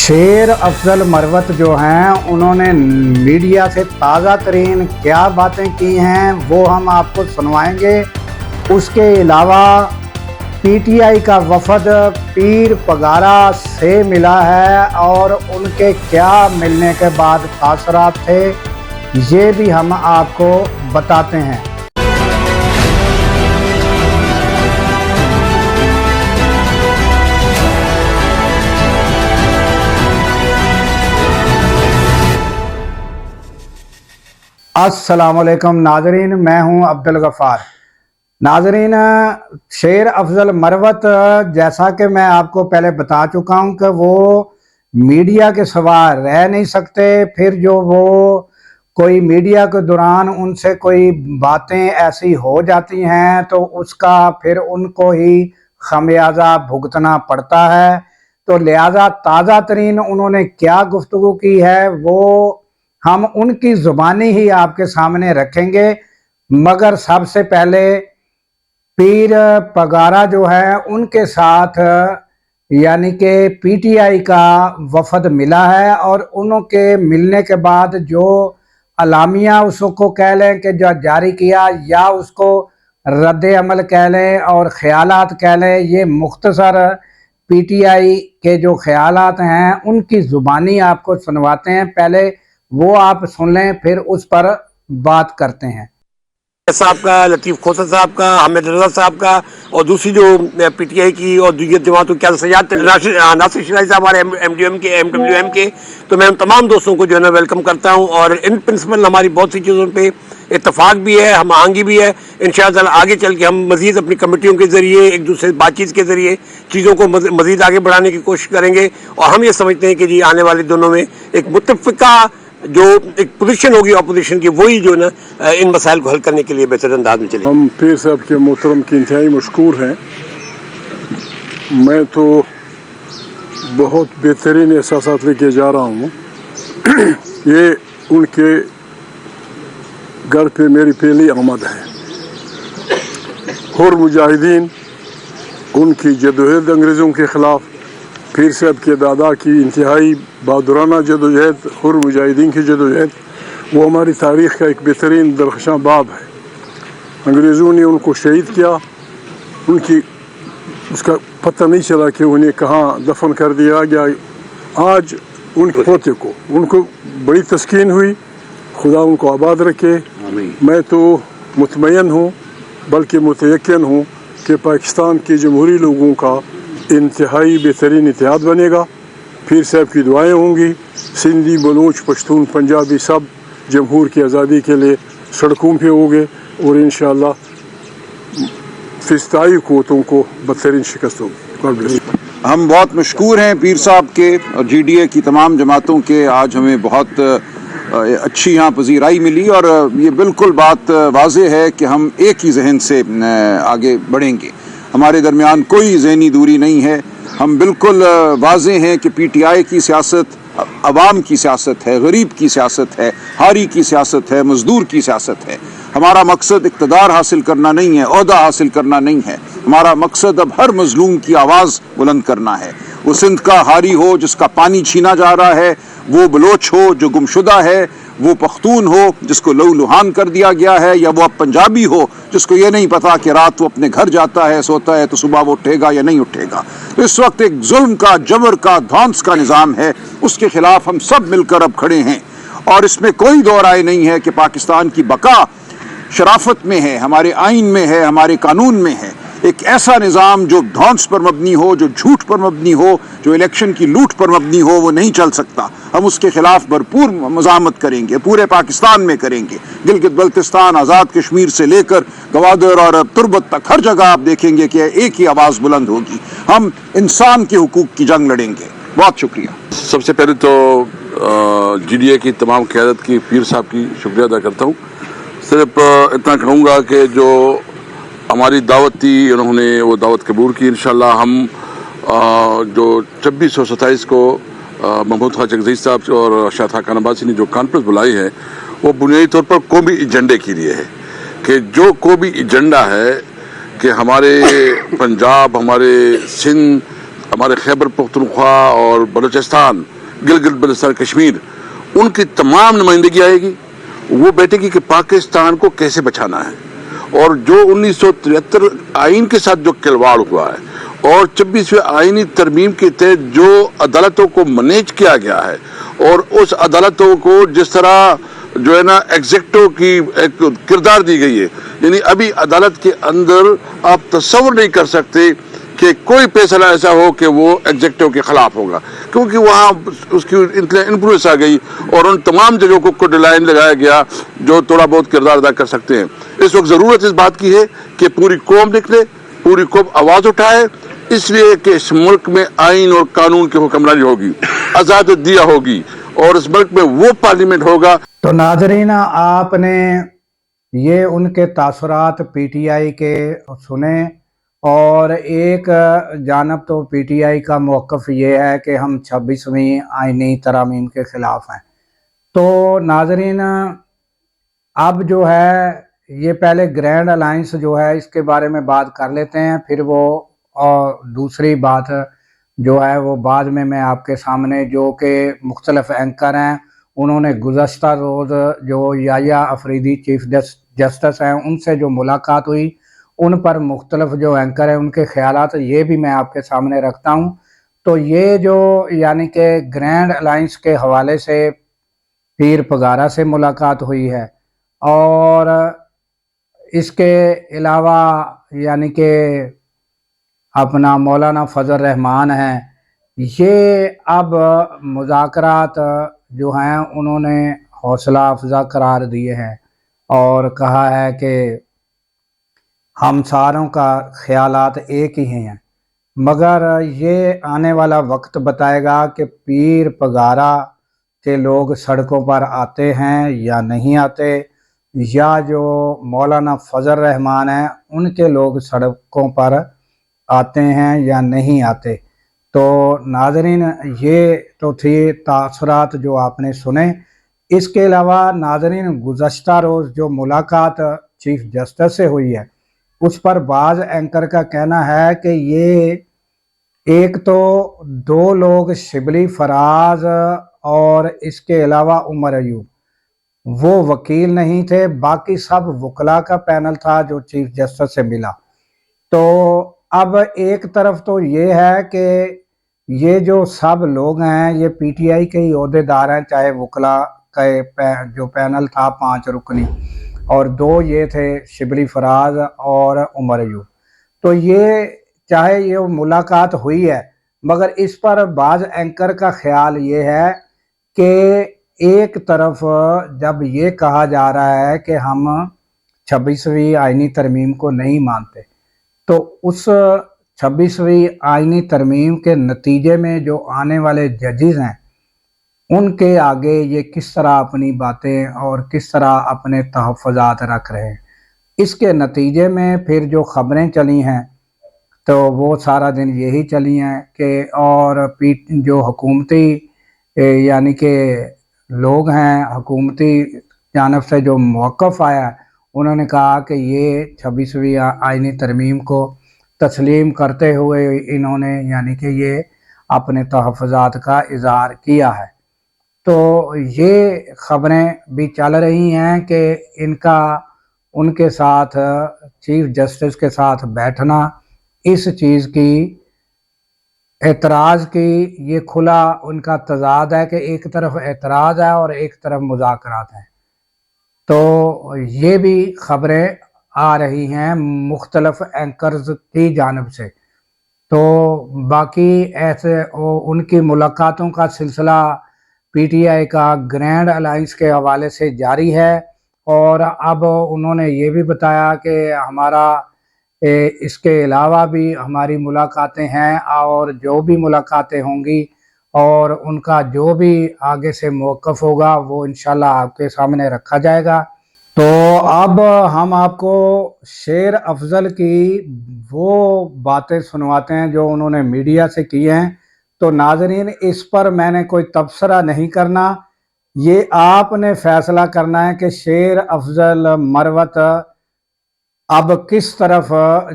शेर अफजल मरवत जो हैं उन्होंने मीडिया से ताज़ा तरीन क्या बातें की हैं वो हम आपको सुनवाएंगे। उसके अलावा पीटीआई का वफद पीर पगारा से मिला है और उनके क्या मिलने के बाद तासरात थे ये भी हम आपको बताते हैं। अस्सलामुअलैकुम नाजरीन, मैं हूं अब्दुल गफ़ार। नाजरीन, शेर अफजल मरवत जैसा कि मैं आपको पहले बता चुका हूं कि वो मीडिया के सिवा रह नहीं सकते। फिर जो वो कोई मीडिया के दौरान उनसे कोई बातें ऐसी हो जाती हैं तो उसका फिर उनको ही खमियाजा भुगतना पड़ता है। तो लिहाजा ताज़ा तरीन उन्होंने क्या गुफ्तगू की है वो हम उनकी ज़ुबानी ही आपके सामने रखेंगे। मगर सबसे पहले पीर पगारा जो है उनके साथ यानी कि पीटीआई का वफद मिला है और उनके मिलने के बाद जो अलामिया उसको कह लें कि जो जारी किया या उसको रद्द अमल कह लें और ख्यालात कह लें, ये मुख्तसर पीटीआई के जो ख्यालात हैं उनकी ज़ुबानी आपको सुनवाते हैं। पहले वो आप सुन लें फिर उस पर बात करते हैं। साहब का, लतीफ़ खोसर साहब का, हामिद रज़ा साहब का और दूसरी जो पीटीआई की और दूसरी जमातों के सयाद नासिर शराई साहब हमारे एमडब्ल्यूएम के, तो मैं उन तमाम दोस्तों को जो है ना वेलकम करता हूं। और इन प्रिंसिपल हमारी बहुत सी चीज़ों पे इत्तफाक भी है, हम आहंगी भी है। इंशाअल्लाह आगे चल के हम मज़ीद अपनी कमेटियों के ज़रिए एक दूसरे से बातचीत के ज़रिए चीज़ों को मज़ीद आगे बढ़ाने की कोशिश करेंगे। और हम ये समझते हैं कि जी आने वाले दिनों में एक मुत्तफ़िका जो एक पोजीशन होगी अपोजिशन की, वही जो ना इन मसाइल को हल करने के लिए बेहतर अंदाज में चले। हम पीर साहब के मोहतरम की इंतहाई मशकूर हैं। मैं तो बहुत बेहतरीन एहसासात लेके जा रहा हूँ। ये उनके घर पे मेरी पहली आमद है। हुर मुजाहिदीन, उनकी जदोजहद अंग्रेज़ों के ख़िलाफ़, पीर साहब के दादा की इंतहाई बहादुराना जदोजहद, हुर मुजाहिदीन की जदोजहद, वो हमारी तारीख़ का एक बेहतरीन दरख्शां बाब है। अंग्रेज़ों ने उनको शहीद किया, उनकी उसका पता नहीं चला कि उन्हें कहाँ दफन कर दिया गया। आज उनके पोते को उनको बड़ी तस्कीन हुई, खुदा उनको आबाद रखे। मैं तो मुतमयन हूँ बल्कि मुतयक्किन हूँ कि पाकिस्तान के जमहूरी लोगों का इंतहाई बेहतरीन इत्तेहाद बनेगा। पीर साहब की दुआएं होंगी। सिंधी, बलूच, पश्तून, पंजाबी सब जमहूर की आज़ादी के लिए सड़कों पे होंगे और इंशाअल्लाह फिस्ताई क़ुव्वतों को बदतरीन शिकस्त होगी। God bless. हम बहुत मशकूर हैं पीर साहब के और जीडीए की तमाम जमातों के। आज हमें बहुत अच्छी यहाँ पजीराई मिली और ये बिल्कुल बात वाज़ेह है कि हम एक ही जहन से आगे बढ़ेंगे। हमारे दरमियान कोई ज़हनी दूरी नहीं है। हम बिल्कुल वाज़ेह हैं कि पीटीआई की सियासत अवाम की सियासत है, गरीब की सियासत है, हारी की सियासत है, मज़दूर की सियासत है। हमारा मकसद इक़्तिदार हासिल करना नहीं है, ओहदा हासिल करना नहीं है। हमारा मकसद अब हर मज़लूम की आवाज़ बुलंद करना है। वो सिंध का हारी हो जिसका पानी छीना जा रहा है, वो बलोच हो जो गुमशुदा है, वो पख्तून हो जिसको लहूलुहान कर दिया गया है, या वो अब पंजाबी हो जिसको ये नहीं पता कि रात वो अपने घर जाता है, सोता है तो सुबह वो उठेगा या नहीं उठेगा। तो इस वक्त एक जुल्म का, जबर का, ध्वंस का निज़ाम है, उसके ख़िलाफ़ हम सब मिलकर अब खड़े हैं। और इसमें कोई दो राय नहीं है कि पाकिस्तान की बका शराफत में है, हमारे आइन में है, हमारे कानून में है। एक ऐसा निज़ाम जो ढौंस पर मबनी हो, जो झूठ पर मबनी हो, जो इलेक्शन की लूट पर मबनी हो, वो नहीं चल सकता। हम उसके ख़िलाफ़ भरपूर मज़ामत करेंगे, पूरे पाकिस्तान में करेंगे। गिलगित बल्तिस्तान, आज़ाद कश्मीर से लेकर गवादर और तुर्बत तक हर जगह आप देखेंगे कि एक ही आवाज़ बुलंद होगी। हम इंसान के हुकूक की जंग लड़ेंगे। बहुत शुक्रिया। सबसे पहले तो जीडीए की तमाम क़यादत की, पीर साहब की शुक्रिया अदा करता हूँ। सिर्फ इतना कहूँगा कि जो हमारी दावत थी उन्होंने वो दावत कबूल की। इंशाअल्लाह हम जो 26 और 27 को महमूद ख्वाजा अज़ीज़ साहब और शाह खान अब्बासी ने जो कॉन्फ्रेंस बुलाई है वो बुनियादी तौर पर कौमी एजेंडे के लिए है। कि जो कौमी एजेंडा है कि हमारे पंजाब, हमारे सिंध हमारे खैबर पख्तूनख्वा और बलूचिस्तान, गिलगित बल्तिस्तान, कश्मीर, उनकी तमाम नुमाइंदगी आएगी। वो बैठेगी कि पाकिस्तान को कैसे बचाना है। और जो 1973 आइन के साथ जो खिलवाड़ हुआ है और 26वें आइनी तरमीम के तहत जो अदालतों को मैनेज किया गया है और उस अदालतों को जिस तरह जो है ना एग्जेक्टिव की एक किरदार दी गई है, यानी अभी अदालत के अंदर आप तस्वर नहीं कर सकते कि कोई फैसला ऐसा हो कि वो एग्जेक्टिव के खिलाफ होगा, क्योंकि वहाँ उसकी इन्फ्लुएंस आ गई और उन तमाम जजों को डेडलाइन लगाया गया जो थोड़ा बहुत किरदार अदा कर सकते हैं। इस वक्त ज़रूरत इस बात की है कि पूरी कौम निकले, पूरी कौम आवाज़ उठाए, इसलिए कि इस मुल्क में आइन और कानून की हुक्मरानी होगी, आज़ाद दिया होगी और इस मुल्क में वो पार्लियामेंट होगा। तो नाज़रीन, आपने ये उनके तासुरात पीटीआई के सुने, और एक जानब तो पीटीआई का मौक़िफ़ ये है कि हम 26वीं आइनी तरामीम के ख़िलाफ़ हैं। तो नाज़रीन, अब जो है ये पहले ग्रैंड अलाइंस जो है इसके बारे में बात कर लेते हैं, फिर वो और दूसरी बात जो है वो बाद में मैं आपके सामने, जो कि मुख्तलिफ एंकर हैं, उन्होंने गुज़श्ता रोज़ जो याया अफरीदी चीफ जस्टिस हैं उनसे जो मुलाकात हुई, उन पर मुख्तलिफ जो एंकर हैं उनके ख़यालात ये भी मैं आपके सामने रखता हूँ। तो ये जो यानी कि ग्रैंड अलाइंस के हवाले से पीर पगारा से मुलाकात हुई है, और इसके अलावा यानी कि अपना मौलाना फजल रहमान हैं, ये अब मुज़ाकरात जो हैं उन्होंने हौसला अफजा करार दिए हैं और कहा है कि हम सारों का ख़यालात एक ही हैं, मगर ये आने वाला वक्त बताएगा कि पीर पगारा के लोग सड़कों पर आते हैं या नहीं आते, या जो मौलाना फजल रहमान हैं उनके लोग सड़कों पर आते हैं या नहीं आते। तो नाज़रीन, ये तो थी तासुरात जो आपने सुने। इसके अलावा नाज़रीन, गुज़श्ता रोज़ जो मुलाकात चीफ जस्टिस से हुई है उस पर बाज़ एंकर का कहना है कि ये एक तो दो लोग शिबली फराज और इसके अलावा उमर अयूब वो वकील नहीं थे, बाकी सब वकला का पैनल था जो चीफ जस्टिस से मिला। तो अब एक तरफ तो ये है कि ये जो सब लोग हैं ये पीटीआई के ही ओहदेदार हैं, चाहे वकला का जो पैनल था 5 रुकनी, और 2 ये थे शिबली फराज और उमर अयूब। तो ये चाहे ये मुलाकात हुई है, मगर इस पर बाज़ एंकर का ख्याल ये है कि एक तरफ जब ये कहा जा रहा है कि हम 26वीं आइनी तरमीम को नहीं मानते, तो उस 26वीं आइनी तरमीम के नतीजे में जो आने वाले जजेस हैं उनके आगे ये किस तरह अपनी बातें और किस तरह अपने तहफ़्फ़ुज़ात रख रहे हैं, इसके नतीजे में फिर जो ख़बरें चली हैं तो वो सारा दिन यही चली हैं कि और जो हुकूमती यानी कि लोग हैं, हुकूमती जानब से जो मौक़िफ़ आया है, उन्होंने कहा कि ये 26वीं आइनी तरमीम को तस्लीम करते हुए इन्होंने यानी कि ये अपने तहफ़्फ़ुज़ात का इज़हार किया है। तो ये ख़बरें भी चल रही हैं कि इनका उनके साथ चीफ जस्टिस के साथ बैठना इस चीज़ की एतराज़ की ये खुला उनका तज़ाद है कि एक तरफ एतराज़ है और एक तरफ मुज़ाकरात हैं। तो ये भी ख़बरें आ रही हैं मुख्तलिफ एंकर्स की जानिब से। तो बाकी ऐसे उनकी मुलाकातों का सिलसिला पीटीआई का ग्रैंड अलाइंस के हवाले से जारी है, और अब उन्होंने ये भी बताया कि हमारा इसके अलावा भी हमारी मुलाकातें हैं और जो भी मुलाकातें होंगी और उनका जो भी आगे से मौक़िफ़ होगा वो इंशाल्लाह आपके सामने रखा जाएगा। तो अब हम आपको शेर अफजल की वो बातें सुनवाते हैं जो उन्होंने मीडिया से की हैं। तो नाज़रीन, इस पर मैंने कोई तबसरा नहीं करना, ये आपने फ़ैसला करना है कि शेर अफजल मरवत اب کس طرف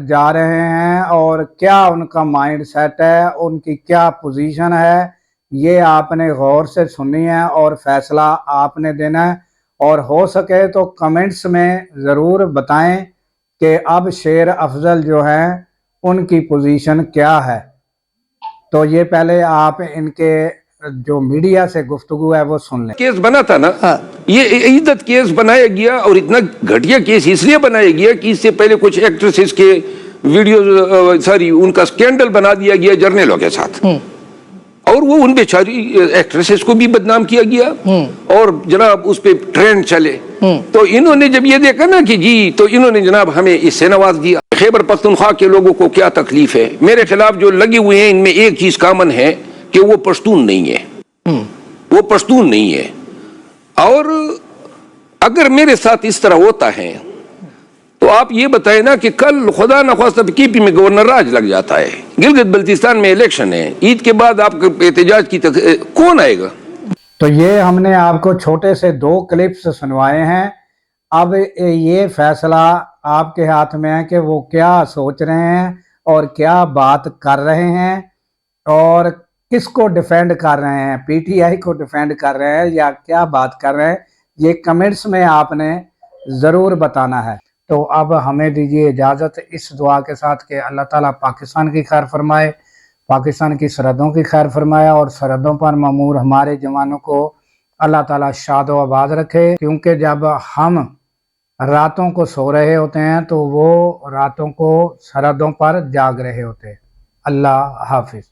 جا رہے ہیں اور کیا ان کا مائنڈ سیٹ ہے، ان کی کیا پوزیشن ہے، یہ آپ نے غور سے سننی ہے اور فیصلہ آپ نے دینا ہے۔ اور ہو سکے تو کمنٹس میں ضرور بتائیں کہ اب شیر افضل جو ہیں ان کی پوزیشن کیا ہے۔ تو یہ پہلے آپ ان کے جو میڈیا سے گفتگو ہے وہ سن لیں۔ کیس بنا تھا نا، یہ عیدت کیس بنایا گیا، اور اتنا گھٹیا کیس اس لیے بنایا گیا کہ اس سے پہلے کچھ ایکٹریسز کے ویڈیوز ان کا سکینڈل بنا دیا گیا جرنیلوں کے ساتھ، اور وہ ان بیچاری ایکٹریسز کو بھی بدنام کیا گیا، اور جناب اس پہ ٹرینڈ چلے۔ تو انہوں نے جب یہ دیکھا نا کہ جی، تو انہوں نے جناب ہمیں اس سے نواز دیا۔ خیبر پختونخوا کے لوگوں کو کیا تکلیف ہے، میرے خلاف جو لگے ہوئے ہیں ان میں ایک چیز کامن ہے کہ وہ پشتون نہیں ہے، وہ پشتون نہیں ہے۔ اور اگر میرے ساتھ اس طرح ہوتا ہے تو آپ یہ بتائیں نا کہ کل خدا نخواستہ کے پی میں گورنر راج لگ جاتا ہے، گلگت بلتستان میں الیکشن ہے، عید کے بعد آپ کے احتجاج کی کون آئے گا؟ تو یہ ہم نے آپ کو چھوٹے سے 2 کلپس سنوائے ہیں۔ اب یہ فیصلہ آپ کے ہاتھ میں ہے کہ وہ کیا سوچ رہے ہیں اور کیا بات کر رہے ہیں، اور کس کو ڈیفینڈ کر رہے ہیں، پی ٹی آئی کو ڈیفینڈ کر رہے ہیں یا کیا بات کر رہے ہیں، یہ کمنٹس میں آپ نے ضرور بتانا ہے۔ تو اب ہمیں دیجیے اجازت اس دعا کے ساتھ کہ اللہ تعالیٰ پاکستان کی خیر فرمائے، پاکستان کی سرحدوں کی خیر فرمائے، اور سرحدوں پر مامور ہمارے جوانوں کو اللہ تعالیٰ شاد و آباد رکھے، کیونکہ جب ہم راتوں کو سو رہے ہوتے ہیں تو وہ راتوں کو سرحدوں پر جاگ رہے ہوتے ہیں۔ اللہ حافظ۔